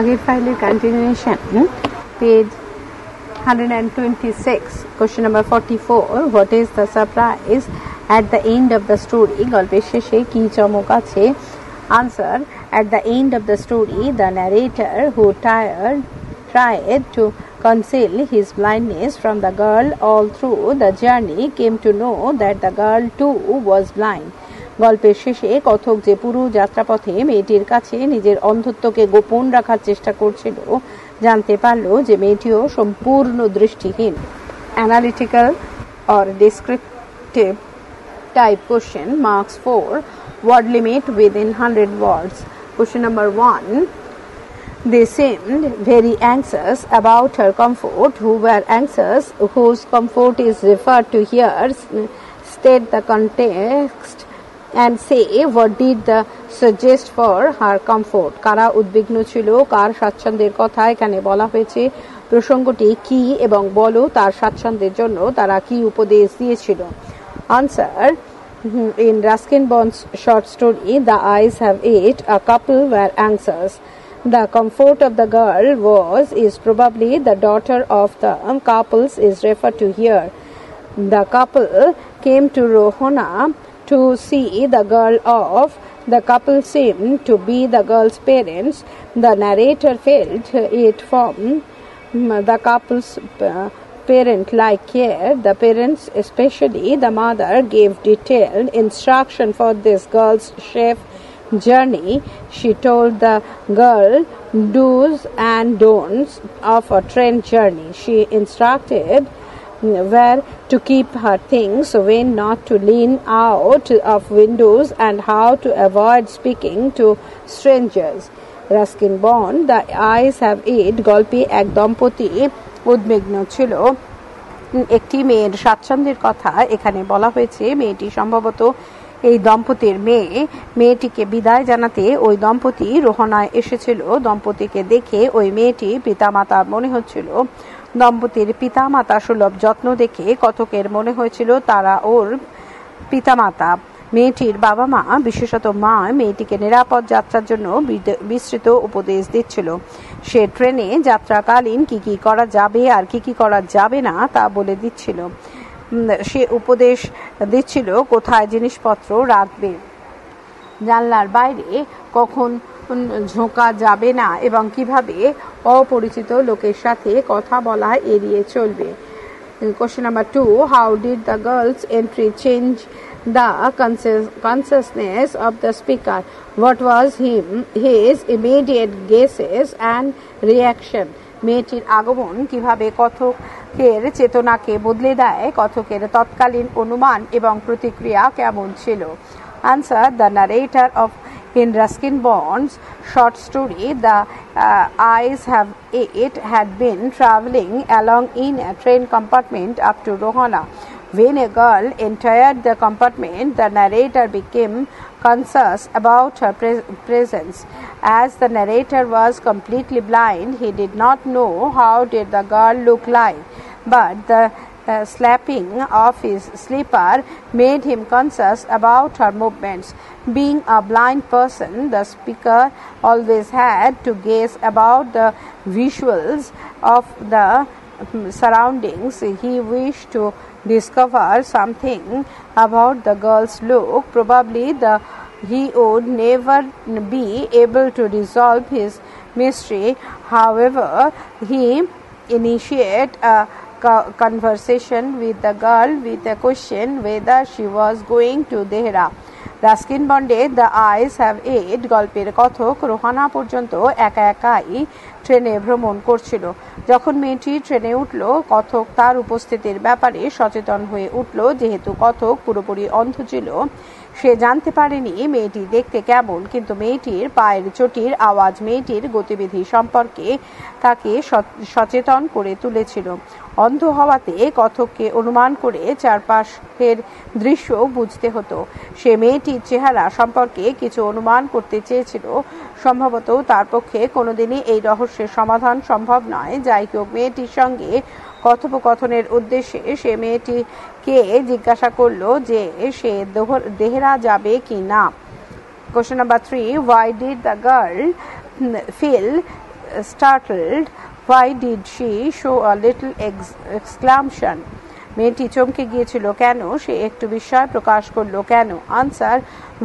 আগের ফাইলের continuation page 126 question number 44 what is the surprise at the end of the story গল্পের শেষে কি চমক আছে answer at the end of the story the narrator who tried to conceal his blindness from the girl all through the journey came to know that the girl too was blind গল্পের শেষে কথক যে পুরো যাত্রাপথে মেয়েটির কাছে নিজের অন্ধত্বকে গোপন রাখার চেষ্টা করছিল জানতে পারল যে মেয়েটিও সম্পূর্ণ দৃষ্টিহীন analytical or descriptive type question marks for word limit within 100 words question number 1 they seemed very anxious about her comfort who were anxious whose comfort is referred to here state the context and say what did the suggest for her comfort কারা উদ্বিগ্ন ছিল কার স্বাচ্ছন্দ্যের কথা এখানে বলা হয়েছে প্রসঙ্গটি কি এবং বলো তার স্বাচ্ছন্দ্যের জন্য তারা কি উপদেশ দিয়েছিল answer in Ruskin Bond's short story the eyes have ate a couple were anxious the comfort of the girl is probably the daughter of the couples is referred to here the couple came to Rohana to see the girl off. The couple seemed to be the girl's parents. The narrator felt it from the couple's parent-like care. The parents, especially the mother, gave detailed instruction for this girl's safe journey. She told the girl do's and don'ts of a train journey. She instructed where to keep her things, when not to lean out of windows, and how to avoid speaking to strangers. Ruskin Bond, the eyes have ate গল্পে এক দম্পতি উদ্বিগ্ন ছিল একটি মেয়ের স্বাচ্ছন্দ্যের কথা এখানে বলা হয়েছে মেয়েটি সম্ভবত এই দম্পতির মেয়েটিকে বিদায় জানাতে ওই দম্পতি রোহনায় এসেছিল দম্পতিকে দেখে ওই মেয়েটি পিতামাতার মনে হচ্ছিল দম্পতির পিতামাতা সুলভ যত্ন দেখে কথকের মনে হয়েছিল তারা ওর পিতামাতা মেয়েটির বাবা মা বিশেষত মা মেয়েটিকে নিরাপদ যাত্রার জন্য বিস্তৃত উপদেশ দিচ্ছিল সে ট্রেনে যাত্রাকালীন কি কি করা যাবে আর কি কি করা যাবে না তা বলে দিচ্ছিল সে উপদেশ দিচ্ছিল কোথায় জিনিসপত্র রাখবে জানলার বাইরে কখন ঝোঁকা যাবে না এবং কিভাবে অপরিচিত লোকের সাথে কথা বলা এড়িয়ে চলবে question number 2 how did the girl's entry change the consciousness of the speaker what was his immediate guesses and reaction মেয়েটির আগমন কিভাবে কথকের চেতনাকে বদলে দেয় কথকের তৎকালীন অনুমান এবং প্রতিক্রিয়া কেমন ছিল answer the narrator of in Ruskin Bond's short story the eyes have ate had been traveling along in a train compartment up to Rohana when a girl entered the compartment the narrator became conscious about her presence as the narrator was completely blind he did not know how did the girl look like but the slapping of his slipper made him conscious about her movements. Being a blind person, the speaker always had to guess about the visuals of the surroundings. He wished to discover something about the girl's look. Probably he would never be able to resolve his mystery. However, he initiated a conversation with the girl with a question whether she was going to Dehra. Ruskin বন্ডের the ice have add গল্পের কথক রোহানা পর্যন্ত একা একাই ট্রেনে ভ্রমণ করছিল যখন মেয়েটি ট্রেনে উঠল কথক তার উপস্থিতির ব্যাপারে সচেতন হয়ে উঠল যেহেতু কথক পুরোপুরি অন্ধ ছিল সে জানতে পারেনি মেয়েটি দেখতে কেমন কিন্তু মেয়েটির পায়ের চটির আওয়াজ মেয়েটির গতিবিধি সম্পর্কে তাকে সচেতন করে তুলেছিল অন্ধ হওয়াতে কথককে অনুমান করে চারপাশের দৃশ্য বুঝতে হতো সে মেয়েটির চেহারা সম্পর্কে কিছু অনুমান করতে চেয়েছিল সম্ভবত তার পক্ষে কোনোদিনই এই রহস্যের সমাধান সম্ভব নয় যাই হোক মেয়েটির সঙ্গে কথোপকথনের উদ্দেশ্যে সে মেয়েটিকে জিজ্ঞাসা করলো যে সে দেহরা যাবে কি না question number 3 why did the girl feel startled. Why did she show a little exclamation? মেয়েটি চমকে গিয়েছিল কেন? সে একটু বিস্ময় প্রকাশ করলো কেন? Answer: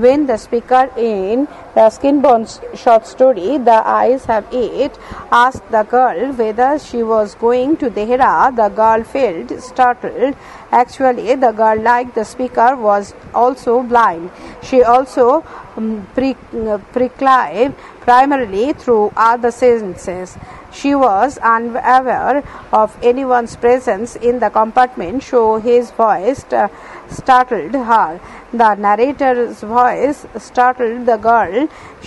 when the speaker in Ruskin Bond's short story The Eyes Have It asked the girl whether she was going to Dehra, the girl felt startled. Actually, the girl, like the speaker, was also blind. She also precluded primarily through other senses. She was unaware of anyone's presence in the compartment, so his voice startled her. The narrator's voice startled the girl.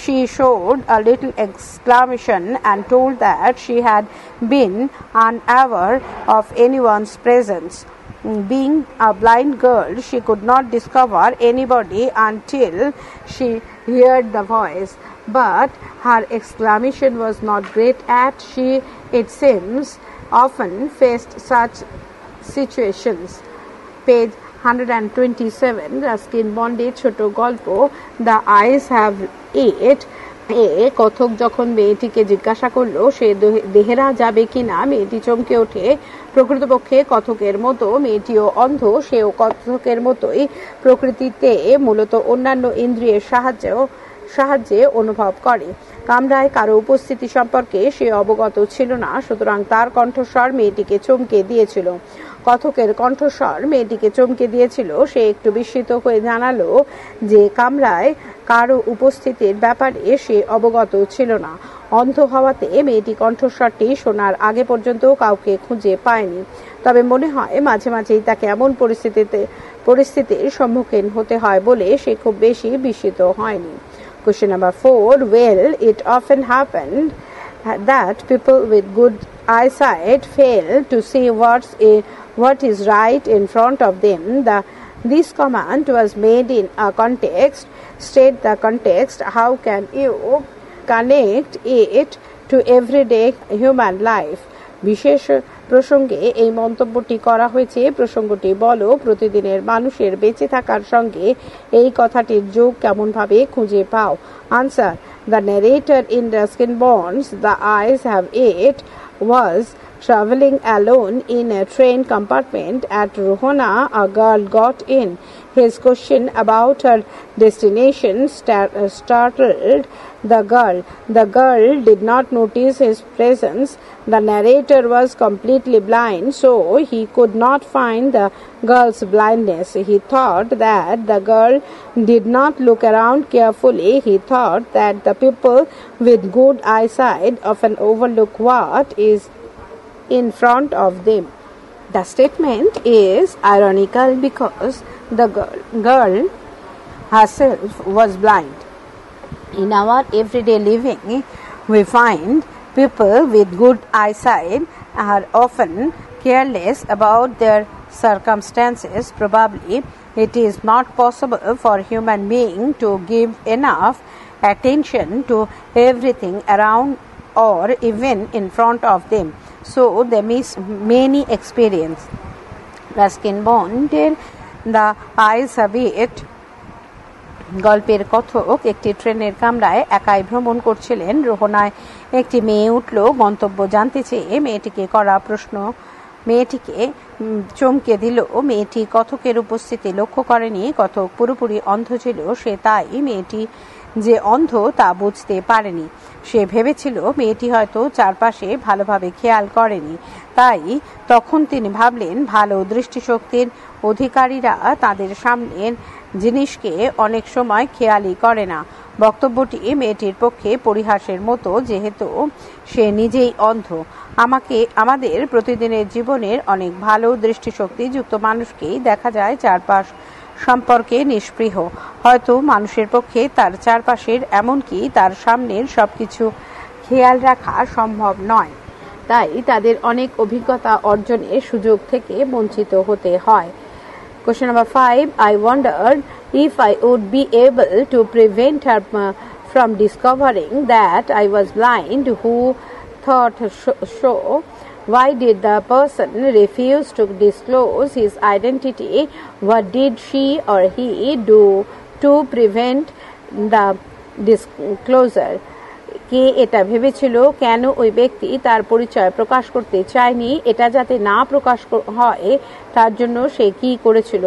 She showed a little exclamation and told that she had been unaware of anyone's presence. Being a blind girl, she could not discover anybody until she heard the voice. But her exclamation was not great at. She, it seems, often faced such situations. Page 127, Ruskin বন্ডের ছোট গল্প the ice have it এ কথক যখন মেয়েটিকে জিজ্ঞাসা করলো সে দেহেরা যাবে কিনা, মেয়েটি চমকে ওঠে। প্রকৃতপক্ষে কথকের মতো মেয়েটিও অন্ধ, সেও কথকের মতোই প্রকৃতিতে মূলত অন্যান্য ইন্দ্রিয়ের সাহায্যে অনুভব করে। কামরায় কারো উপস্থিতি সম্পর্কে সে অবগত ছিল না, সুতরাং তার কণ্ঠস্বর মেয়েটিকে চমকে দিয়েছিল। কথকের কণ্ঠস্বর মেয়েটিকে চমকে দিয়েছিল। সে একটু বিস্মিত হয়ে জানালো যে কামরায় কারো উপস্থিতির ব্যাপারে সে অবগত ছিল না। অন্ধ হওয়াতে মেয়েটি কণ্ঠস্বরটি শোনার আগে পর্যন্ত কাউকে খুঁজে পায়নি। তবে মনে হয় মাঝে মাঝেই তাকে এমন পরিস্থিতির সম্মুখীন হতে হয় বলে সে খুব বেশি বিস্মিত হয়নি। Question number 4. Well, it often happened that people with good eyesight fail to see what is right in front of them. This comment was made in a context. State the context. How can you connect it to everyday human life? বিশেষ প্রসঙ্গে এই মন্তব্যটি করা হয়েছে। প্রসঙ্গটি বলো। প্রতিদিনের মানুষের বেঁচে থাকার সঙ্গে এই কথাটির যোগ কেমনভাবে খুঁজে পাও? Answer: The narrator in Ruskin Bond's The Eyes Have It was traveling alone in a train compartment at Rohana. A girl got in. His question about her destination startled the girl. The girl did not notice his presence. The narrator was completely blind, so he could not find the girl's blindness. He thought that the girl did not look around carefully. He thought that the people with good eyesight often overlook what is in front of them. The statement is ironical because the girl herself was blind. In our everyday living, we find people with good eyesight are often careless about their circumstances. Probably it is not possible for human being to give enough attention to everything around or even in front of them, so they miss many experiences. Ruskin Bond The Eyes Have It গল্পের কথক একটি ট্রেনের কামরায় একাই ভ্রমণ করছিলেন। রোহনায় একটি মেয়ে উঠল। গন্তব্য জানতে চেয়ে মেয়েটিকে করা প্রশ্ন মেয়েটিকে চমকে দিল। মেয়েটি কথকের উপস্থিতি লক্ষ্য করেনি। কথক পুরোপুরি অন্ধ ছিল। সে তাই মেয়েটি যে অন্ধ তা বুঝতে পারেনি। সে ভেবেছিল মেয়েটি হয়তো চারপাশে ভালোভাবে খেয়াল করেনি। তাই তখন তিনি ভাবলেন ভালো দৃষ্টিশক্তির অধিকারীরা তাদের সামনের জিনিসকে অনেক সময় খেয়ালই করে না। বক্তব্যটি মেয়েটির পক্ষে পরিহাসের মতো, যেহেতু সে নিজেই অন্ধ। আমাদের প্রতিদিনের জীবনের অনেক ভালো দৃষ্টিশক্তি যুক্ত মানুষকেই দেখা যায় চারপাশ সম্পর্কে নিষ্পৃহ। হয়তো মানুষের পক্ষে তার চারপাশের এমনকি তার সামনের সবকিছু খেয়াল রাখা সম্ভব নয়, তাই তাদের অনেক অভিজ্ঞতা অর্জনের সুযোগ থেকে বঞ্চিত হতে হয়। Question number 5. I wondered if I would be able to prevent her from discovering that I was blind. Who thought so? Why did the person refuse to disclose his identity? What did she or he do to prevent the disclosure? কে এটা ভেবেছিল, কেন ওই ব্যক্তি তার পরিচয় প্রকাশ করতে চায়নি, এটা যাতে না প্রকাশ হয় তার জন্য সে কি করেছিল?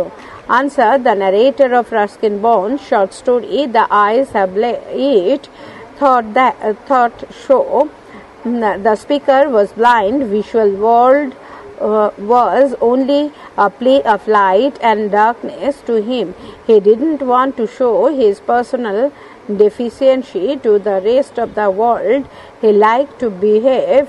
Answer: The narrator of Ruskin Bond's short story "The Eyes Have It" thought show the speaker was blind. Visual world was only a play of light and darkness to him. He didn't want to show his personal deficiency to the rest of the world. He liked to behave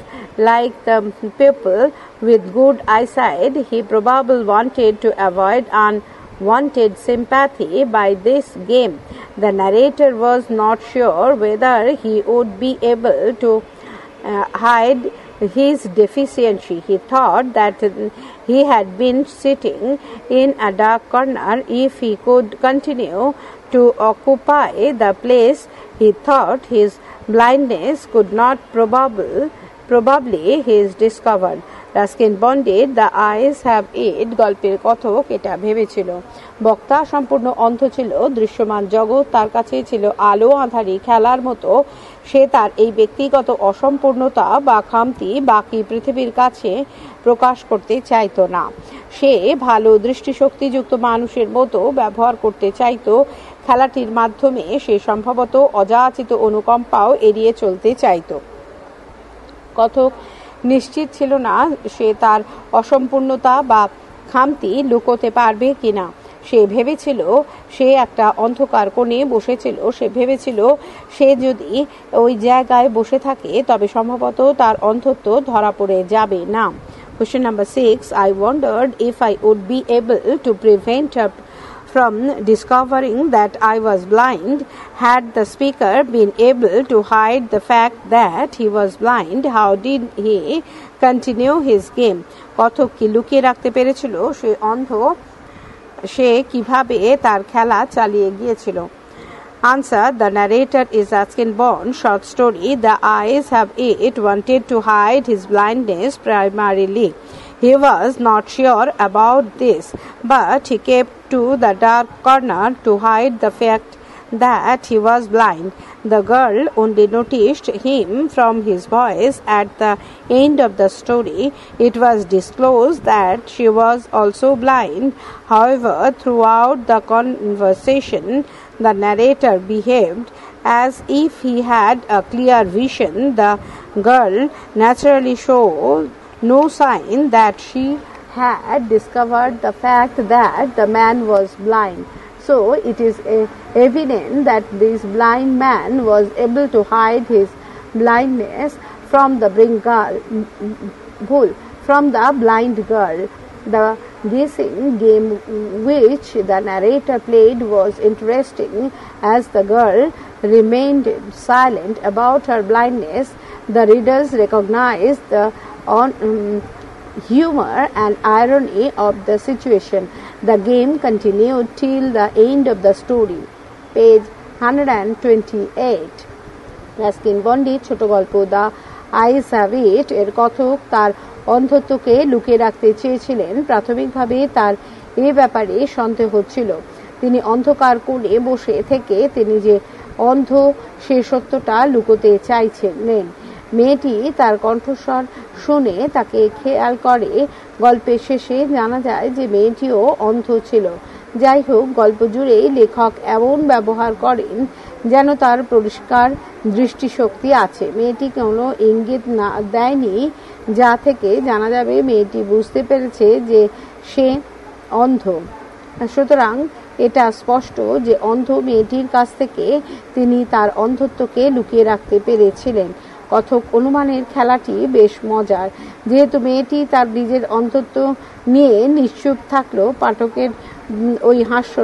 like the people with good eyesight. He probably wanted to avoid unwanted sympathy by this game. The narrator was not sure whether he would be able to hide his deficiency. He thought that he had been sitting in a dark corner. If he could continue to occupy the place, he thought his blindness could not probably his discovered. Ruskin বন্ডের the ice have it গল্পের কথক এটা ভেবেছিল। বক্তা সম্পূর্ণ অন্ধ ছিল, দৃশ্যমান জগৎ তার কাছে ছিল আলো আঁধারি খেলার মতো। সে তার এই ব্যক্তিগত অসম্পূর্ণতা বা খামতি বাকি পৃথিবীর কাছে প্রকাশ করতে চাইতো না। সে ভালো দৃষ্টিশক্তিযুক্ত মানুষের মতো ব্যবহার করতে চাইতো। খেলাটির মাধ্যমে সে সম্ভবত অযাচিত অনুকম্পাও এড়িয়ে চলতে চাইতো। কথক নিশ্চিত ছিল না সে তার অসম্পূর্ণতা বা খামতি লুকোতে পারবে কিনা। সে ভেবেছিল সে একটা অন্ধকার কোণে বসেছিল। সে ভেবেছিল সে যদি ওই জায়গায় বসে থাকে তবে সম্ভবত তার অন্ধত্ব ধরা পড়ে যাবে না। Question number 6. I wondered if I would be able to prevent her from discovering that I was blind. Had the speaker been able to hide the fact that he was blind, how did he continue his game? কথক কি লুকিয়ে রাখতে পেরেছিল সে অন্ধ? সে কিভাবে তার খেলা চালিয়ে গিয়েছিল? Answer: The narrator is Ruskin Bond's short story "The Eyes Have It" wanted to hide his blindness primarily. He was not sure about this, but he kept to the dark corner to hide the fact that he was blind. The girl only noticed him from his voice. At the end of the story, it was disclosed that she was also blind. However, throughout the conversation, the narrator behaved as if he had a clear vision. The girl naturally showed no sign that she had discovered the fact that the man was blind. So it is evident that this blind man was able to hide his blindness from the blind girl. The guessing game which the narrator played was interesting. As the girl remained silent about her blindness, the readers recognized the humor and irony of the situation. The game continued till the end of the story. Page 128. Ruskin বন্ডির ছোট গল্প the ice have it এর কথক তার অন্ধত্বকে লুকিয়ে রাখতে চেয়েছিলেন। প্রাথমিকভাবে তার এ ব্যাপারে সন্দেহ ছিল। তিনি অন্ধকার কোণে বসে থেকে তিনি যে অন্ধ সে সত্যটা লুকোতে চাইছিলেন। মেয়েটি তার কণ্ঠস্বর শুনে তাকে খেয়াল করে। গল্পের শেষে জানা যায় যে মেয়েটিও অন্ধ ছিল। যাই হোক, গল্প জুড়ে লেখক এমন ব্যবহার করেন যেন তার পরিষ্কার দৃষ্টিশক্তি আছে। মেয়েটি কোনো ইঙ্গিত না দেয়নি যা থেকে জানা যাবে মেয়েটি বুঝতে পেরেছে যে সে অন্ধ। সুতরাং এটা স্পষ্ট যে অন্ধ মেয়েটির কাছ থেকে তিনি তার অন্ধত্বকে লুকিয়ে রাখতে পেরেছিলেন। কথক অনুমানের খেলাটি বেশ মজার। যেহেতু মেয়েটি তার নিজের অন্ধত্ব নিয়ে নিশ্চুপ থাকলেও পাঠকের ওই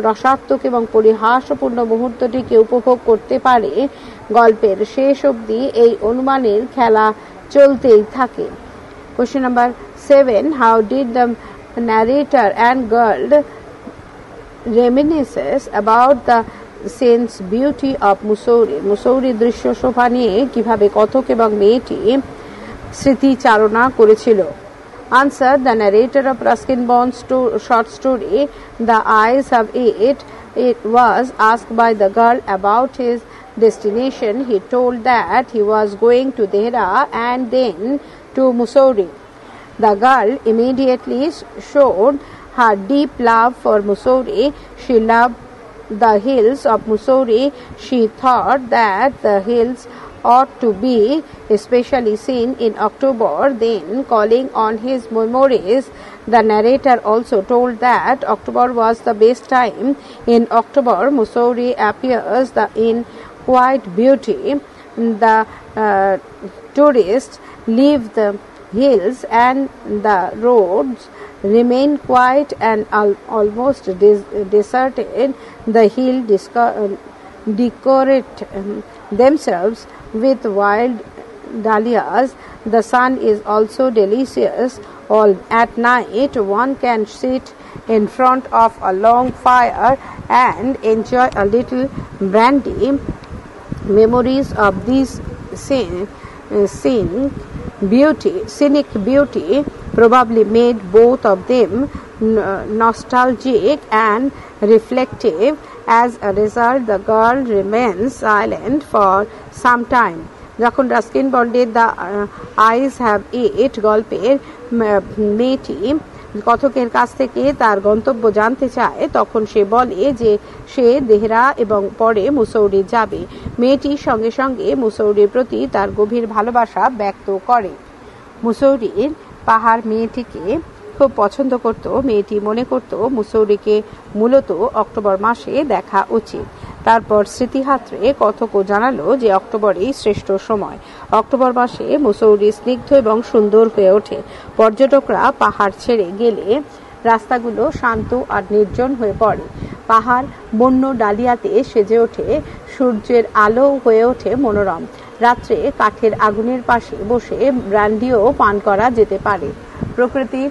রসাত্মক এবং পরিহাসপূর্ণ মুহূর্তটিকে উপভোগ করতে পারে। গল্পের শেষ অবধি এই অনুমানের খেলা চলতেই থাকে। Question number 7. How did the narrator and girl reminisce about the scene's beauty of Mussoorie? Mussoorie দৃশ্য শোভা নিয়ে কিভাবে কথক এবং মেয়েটি স্মৃতিচারণা করেছিল? Answer: The narrator of Ruskin Bond's short story "The Eyes Have It" was asked by the girl about his destination, he told that he was going to Dehra and then to Mussoorie. The girl immediately showed her deep love for Mussoorie. She loved the hills of Mussoorie. She thought that the hills ought to be especially seen in October. Then, calling on his memories, the narrator also told that October was the best time. In October, Mussoorie appears in quiet beauty. The tourists leave the hills and the roads remain quiet and almost deserted. The hills decorate themselves with wild dahlias. The sun is also delicious. All at night one can sit in front of a long fire and enjoy a little brandy. Memories of this scenic beauty probably made both of them nostalgic and reflective. As a result, the girl remains silent for some time. যখন Ruskin বন্ডের the eyes have it গল্পের মেয়েটি কথকের কাছ থেকে তার গন্তব্য জানতে চায়, তখন সে বলে যে সে দেহরা এবং পরে মুসৌরি যাবে। মেয়েটি সঙ্গে সঙ্গে মুসৌরির প্রতি তার গভীর ভালোবাসা ব্যক্ত করে। মুসৌরির পাহাড় মেয়েটিকে খুব পছন্দ করত। মেয়েটি মনে করত মুসৌরিকে মূলত অক্টোবর মাসে দেখা উচিত। তারপর স্মৃতিহাত্রে কথকও জানালো যে অক্টোবরেই শ্রেষ্ঠ সময়। অক্টোবর মাসে মুসৌরি স্নিগ্ধ এবং সুন্দর হয়ে ওঠে। পর্যটকরা পাহাড় ছেড়ে গেলে রাস্তাগুলো শান্ত আর নির্জন হয়ে পড়ে। পাহাড় বন্য ডালিয়াতে সেজে ওঠে। সূর্যের আলো হয়ে ওঠে মনোরম। রাত্রে কাঠের আগুনের পাশে বসে ব্র্যান্ডিও পান করা যেতে পারে। প্রকৃতির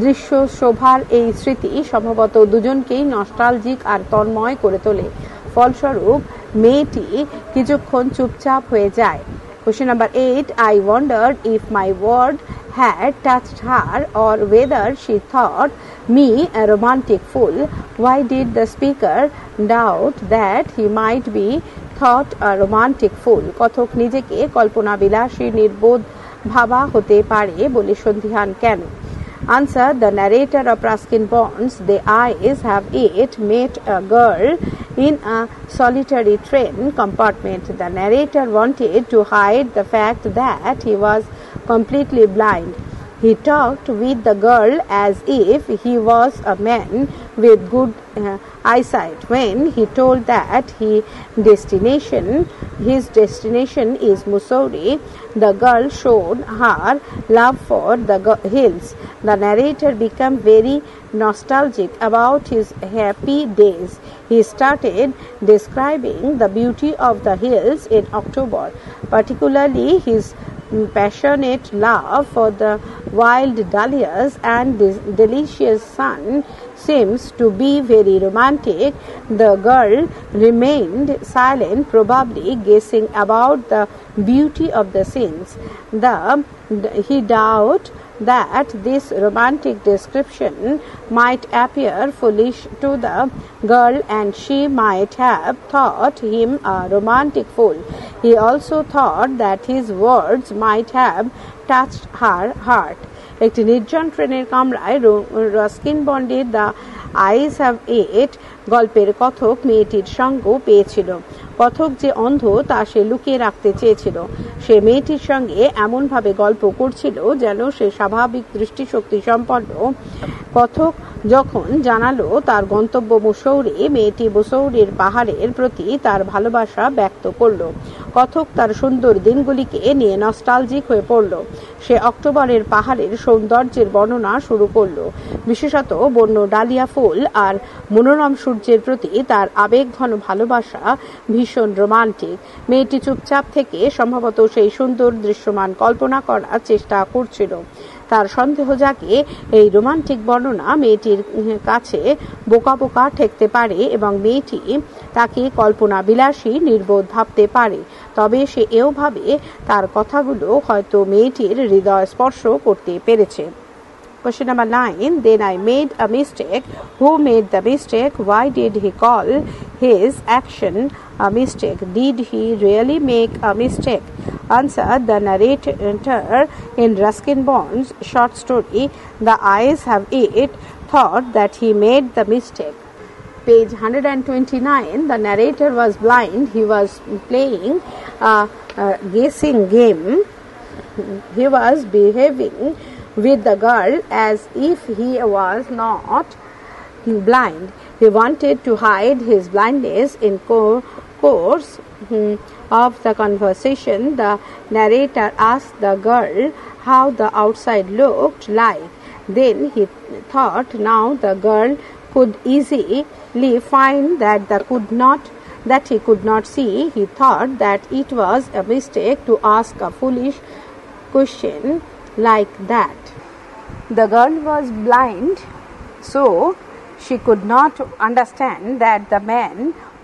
দৃশ্য শোভার এই স্মৃতি সম্ভবত দুজনকেই নস্টালজিক আর তন্ময় করে তোলে। ফলস্বরূপ মেয়েটি কিছুক্ষণ চুপচাপ হয়ে যায়। Question number 8. I wondered if my word had touched her or whether she thought me a romantic fool. Why did the speaker doubt that he might be thought a romantic fool? কথক নিজেকে কল্পনা বিলাসী নির্বোধ ভাবা হতে পারে বলে সন্দিহান কেন? Answer. The narrator of Ruskin Bonds, The Eyes Have It, met a girl in a solitary train compartment. The narrator wanted to hide the fact that he was completely blind. He talked with the girl as if he was a man with good eyesight. When he told that his destination is Mussoorie, the girl showed her love for the hills. The narrator became very nostalgic about his happy days. He started describing the beauty of the hills in October, particularly his passionate love for the wild dahlias and the delicious sun seems to be very romantic. The girl remained silent, probably guessing about the beauty of the scenes. He doubted that this romantic description might appear foolish to the girl and she might have thought him a romantic fool. He also thought that his words might have touched her heart. একটি নির্জন ট্রেনের কামরায় Ruskin বন্ডের the eyes have it গল্পের কথক মেয়েটির সঙ্গ পেয়েছিল। কথক যে অন্ধ তা সে লুকিয়ে রাখতে চেয়েছিল। সে মেয়েটির সঙ্গে এমনভাবে গল্প করছিল যেন সে স্বাভাবিক দৃষ্টিশক্তি সম্পন্ন। কথক যখন জানালো তার গন্তব্য মুসৌরি, মেয়েটি মুসৌরির পাহাড়ের প্রতি তার ভালোবাসা ব্যক্ত করল। কথক তার সুন্দর দিনগুলিকে নিয়ে নস্টালজিক হয়ে পড়ল। সে অক্টোবরের পাহাড়ের সৌন্দর্যের বর্ণনা শুরু করল, বিশেষত বন্য ডালিয়া ফুল আর মনোরম সূর্যের প্রতি তার আবেগঘন ভালোবাসা ভীষণ রোমান্টিক। মেয়েটি চুপচাপ থেকে সম্ভবত সেই সুন্দর দৃশ্যমান কল্পনা করার চেষ্টা করছিল। তার সন্দেহ জাগে এই রোমান্টিক বর্ণনা মেয়েটির কাছে বোকা বোকা ঠেকতে পারে এবং মেয়েটি তাকে কল্পনা বিলাসী নির্বোধ ভাবতে পারে। তবে সে এও ভাবে তার কথাগুলো হয়তো মেয়েটির হৃদয় স্পর্শ করতে পেরেছে। Question number 9. Then I made a mistake. Who made the mistake? Why did he call his action a mistake? Did he really make a mistake? Answer. The narrator in Ruskin Bond's short story The Eyes Have It thought that he made the mistake. Page 129. The narrator was blind. He was playing a guessing game. He was behaving with the girl as if he was not blind. He wanted to hide his blindness in course of the conversation. The narrator asked the girl how the outside looked like. Then he thought now the girl could easily find that he could not see. He thought that it was a mistake to ask a foolish question like that. The girl was blind, so she could not understand that the man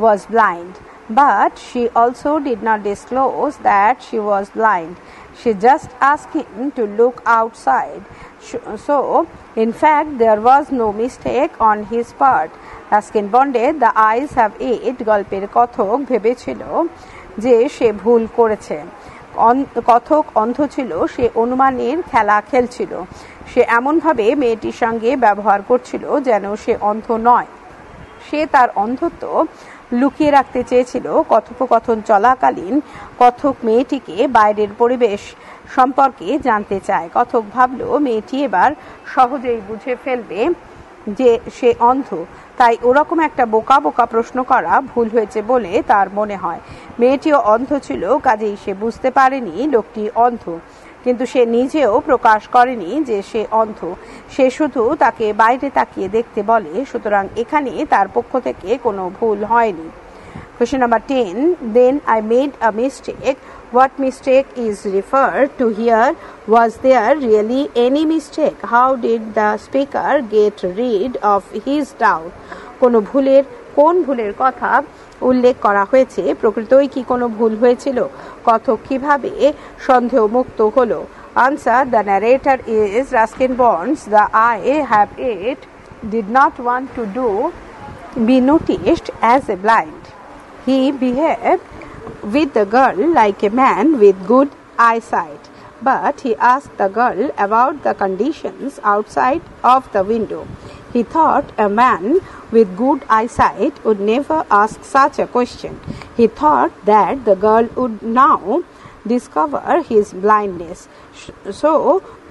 was blind, but she also did not disclose that she was blind. She just asked him to look outside. So, in fact, there was no mistake on his part. Ruskin Bonded The Eyes Have It গল্পের কথক ভেবেছিল যে সে ভুল করেছে। কথক অন্ধ ছিল, সে অনুমানের খেলা খেলছিল। সে এমনভাবে মেয়েটির সঙ্গে ব্যবহার করছিল যেন সে অন্ধ নয়। সে তার অন্ধত্ব লুকিয়ে রাখতে চেয়েছিল। কথোপকথন চলাকালীন কথক মেয়েটিকে বাইরের পরিবেশ সম্পর্কে জানতে চায়। কথক ভাবল মেয়েটি এবার সহজেই বুঝে ফেলবে যে সে অন্ধ, তাই ওরকম একটা বোকা বোকা প্রশ্ন করা ভুল হয়েছে বলে তার মনে হয়। মেয়েটিও অন্ধ ছিল, কাজেই সে বুঝতে পারেনি লোকটি অন্ধ, কিন্তু সে নিজেও প্রকাশ করেনি যে সে অন্ধ। সে শুধু তাকে বাইরে তাকিয়ে দেখতে বলে, সুতরাং এখানে তার পক্ষ থেকে কোনো ভুল হয়নি। Question number 10. Then I made a mistake. What mistake is referred to here? Was there really any mistake? How did the speaker get rid of his doubt? কোন ভুলের কথা উল্লেখ করা হয়েছে? প্রকৃতই কি কোনো ভুল হয়েছিল? কথক কিভাবে সন্দেহ মুক্ত হলো? Answer. The narrator is Ruskin Bond's The Eye Have It did not want to be noticed as a blind. He behaved with the girl like a man with good eyesight, but he asked the girl about the conditions outside of the window. He thought a man with good eyesight would never ask such a question. He thought that the girl would now discover his blindness. So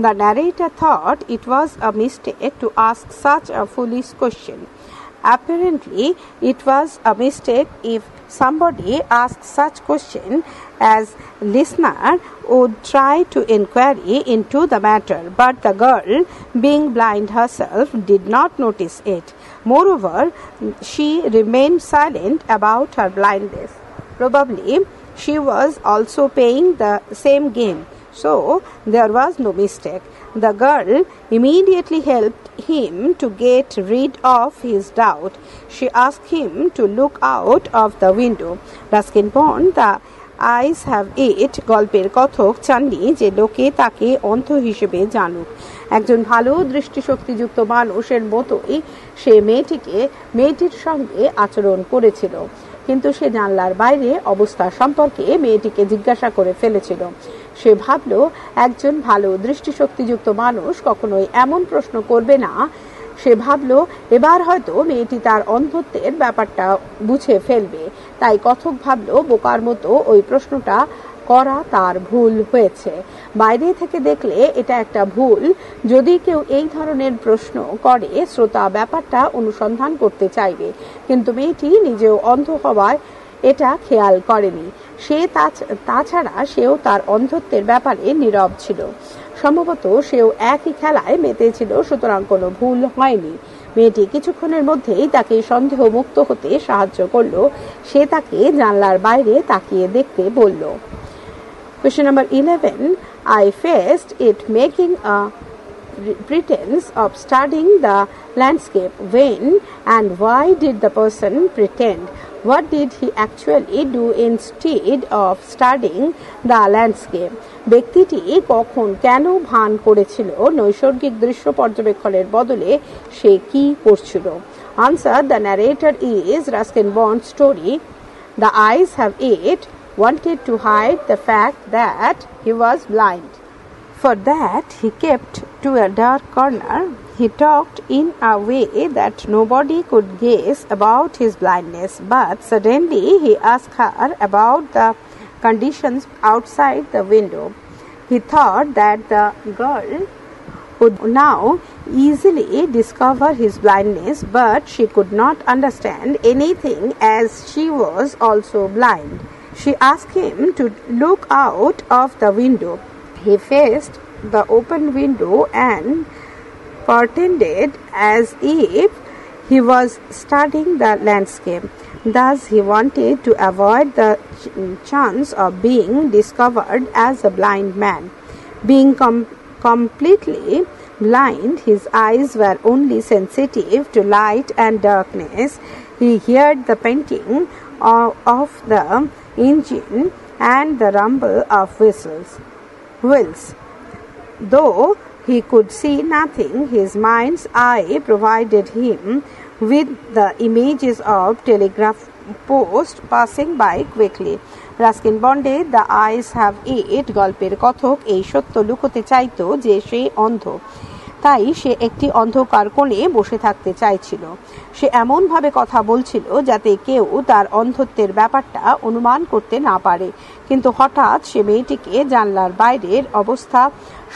the narrator thought it was a mistake to ask such a foolish question. Apparently, it was a mistake if somebody asked such question as listener would try to inquiry into the matter, but the girl, being blind herself, did not notice it. Moreover, she remained silent about her blindness. Probably, she was also playing the same game, so there was no mistake. The girl immediately helped him to get rid of his doubt. She asked him to look out of the window. Ruskin Bond The Eyes Have It গল্পের কথক চাননি যে লোকে তাকে অন্ধ হিসেবে জানুক। একজন ভালো দৃষ্টিশক্তিযুক্ত মানুষের মতোই সে মেয়েটির সঙ্গে আচরণ করেছিল, কিন্তু সে জানলার বাইরে অবস্থা সম্পর্কে মেয়েটিকে জিজ্ঞাসা করে ফেলেছিল। সে ভাবল একজন ভালো দৃষ্টিশক্তিযুক্ত মানুষ কখনোই এমন প্রশ্ন করবে না। সে ভাবল এবার হয়তো মেয়েটি তার অন্ধত্বের ব্যাপারটা বুঝে ফেলবে, তাই কথক ভাবল বোকার মতো ওই প্রশ্নটা করা তার ভুল হয়েছে। বাইরে থেকে দেখলে এটা একটা ভুল। যদি কেউ এই ধরনের প্রশ্ন করে, শ্রোতা ব্যাপারটা অনুসন্ধান করতে চাইবে, কিন্তু মেয়েটি নিজেও অন্ধ হওয়ায় এটা খেয়াল করেনি। তাছাড়া সেও তার অন্ধত্বের ব্যাপারে নীরব ছিল। সম্ভবত সেও একই খেলায় মেতেছিল, সুতরাং কোনো ভুল হয়নি। মেয়েটি কিছুক্ষণের মধ্যেই তাকে সন্দেহ মুক্ত হতে সাহায্য করলো। সে তাকে জানলার বাইরে তাকিয়ে দেখতে বলল। Question number 11. I faced it making a pretense of studying the landscape. When and why did the person pretend? What did he actually do instead of studying the landscape? ব্যক্তিটি কখন কেন ভান করেছিল নৈসর্গিক দৃশ্য পর্যবেক্ষণের বদলে সে কি করছিল? Answer. The narrator is Ruskin Bond's story the eyes have it, wanted to hide the fact that he was blind. For that, he kept to a dark corner. He talked in a way that nobody could guess about his blindness, but suddenly he asked her about the conditions outside the window. He thought that the girl would now easily discover his blindness, but she could not understand anything as she was also blind. She asked him to look out of the window. He faced the open window and pretended as if he was studying the landscape. Thus, he wanted to avoid the chance of being discovered as a blind man. Being completely blind, his eyes were only sensitive to light and darkness. He heard the panting of the engine and the rumble of wheels. Though he could see nothing, his mind's eye provided him with the images of telegraph posts passing by quickly. Ruskin বন্ডের the ice have it গল্পের কথক এই সত্য লুকোতে চাইত যে সে অন্ধ, তাই সে একটি অন্ধকার কোণে বসে থাকতে চাইছিল। সে এমনভাবে কথা বলছিল যাতে কেউ তার অন্ধত্বের ব্যাপারটা অনুমান করতে না পারে, কিন্তু হঠাৎ সে মেয়েটিকে জানলার বাইরের অবস্থা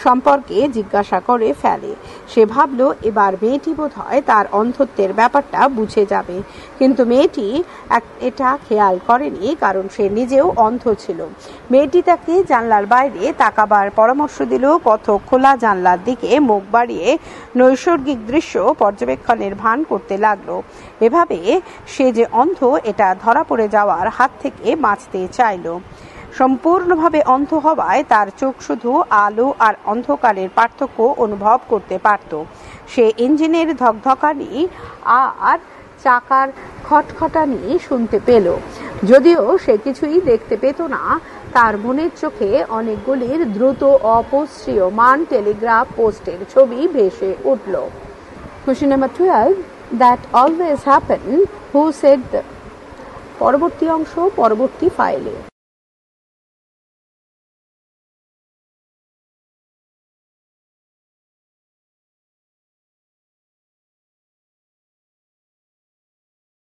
সম্পর্কে জিজ্ঞাসা করে ফেলে। সে ভাবল এবার মেয়েটি বোধহয় তার অন্ধত্বের ব্যাপারটা বুঝে যাবে, কিন্তু মেয়েটি এটা খেয়াল করেনি, কারণ সে নিজেও অন্ধ ছিল। মেয়েটি তাকে জানলার বাইরে তাকাবার পরামর্শ দিল। কথক খোলা জানলার দিকে মুখ বাড়িয়ে নৈসর্গিক দৃশ্য পর্যবেক্ষণের ভান করতে লাগলো। এভাবে সে যে অন্ধ এটা ধরা পড়ে যাওয়ার হাত থেকে বাঁচতে চাইল। সম্পূর্ণভাবে অন্ধ হওয়ায় তার চোখ শুধু আলো আর অন্ধকারের পার্থক্য অনুভব করতে পারত। সে ইঞ্জিনের ধকধকানি আর চাকার খটখটানি শুনতে পেল, যদিও সে কিছুই দেখতে পেত না। তার মনের চোখে অনেকগুলির দ্রুত অপসৃয়মান টেলিগ্রাফ পোস্টের ছবি ভেসে উঠল। Question number 12. That always happened. Who said? পরবর্তী অংশ পরবর্তী ফাইলে।